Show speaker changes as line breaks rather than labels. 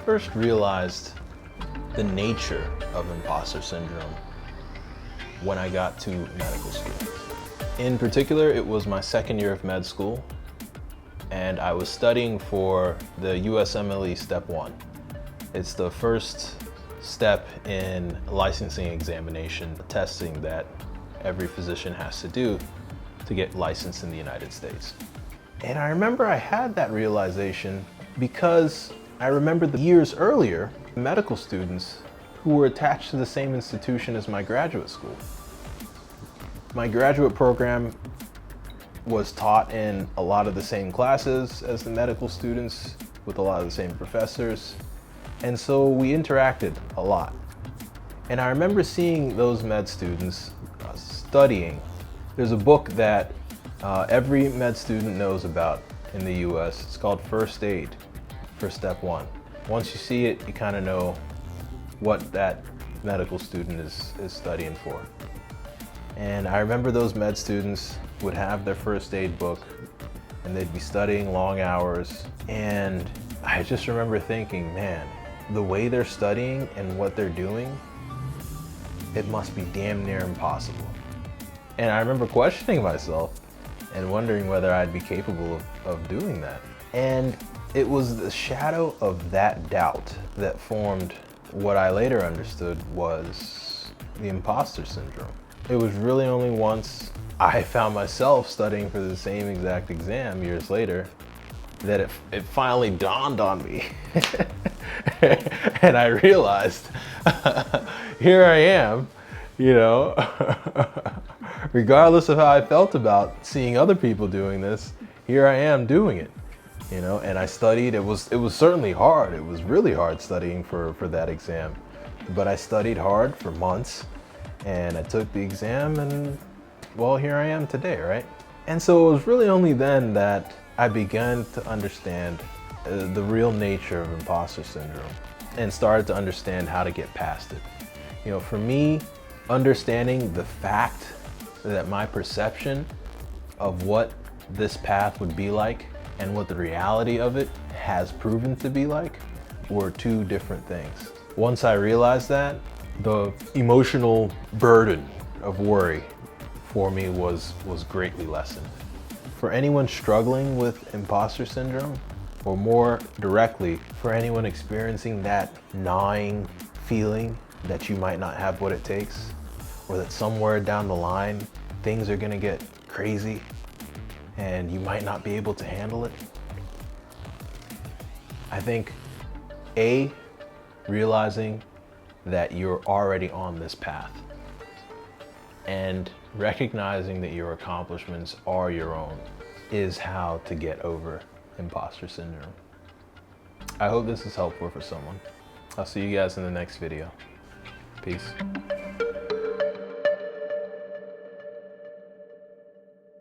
first realized the nature of imposter syndrome when I got to medical school. In particular, it was my second year of med school, and I was studying for the USMLE Step 1. It's the first step in licensing examination, testing that every physician has to do to get licensed in the United States. And I remember I had that realization because I remember the years earlier, medical students who were attached to the same institution as my graduate school. My graduate program was taught in a lot of the same classes as the medical students, with a lot of the same professors. And so we interacted a lot. And I remember seeing those med students studying. There's a book that every med student knows about in the US. It's called First Aid for Step 1. Once you see it, you kind of know what that medical student is studying for. And I remember those med students would have their first aid book and they'd be studying long hours. And I just remember thinking, man, the way they're studying and what they're doing, it must be damn near impossible. And I remember questioning myself and wondering whether I'd be capable of doing that. And it was the shadow of that doubt that formed what I later understood was the imposter syndrome. It was really only once I found myself studying for the same exact exam years later that it finally dawned on me. And I realized, here I am, you know, regardless of how I felt about seeing other people doing this, here I am doing it, you know. And I studied. It was certainly hard. It was really hard studying for that exam, but I studied hard for months, and I took the exam, and well, here I am today, right? And so it was really only then that I began to understand the real nature of imposter syndrome and started to understand how to get past it. You know, for me, understanding the fact that my perception of what this path would be like and what the reality of it has proven to be like were two different things. Once I realized that, the emotional burden of worry for me was greatly lessened. For anyone struggling with imposter syndrome, or more directly, for anyone experiencing that gnawing feeling that you might not have what it takes, or that somewhere down the line, things are gonna get crazy and you might not be able to handle it, I think realizing that you're already on this path and recognizing that your accomplishments are your own is how to get over imposter syndrome. I hope this is helpful for someone. I'll see you guys in the next video. Peace.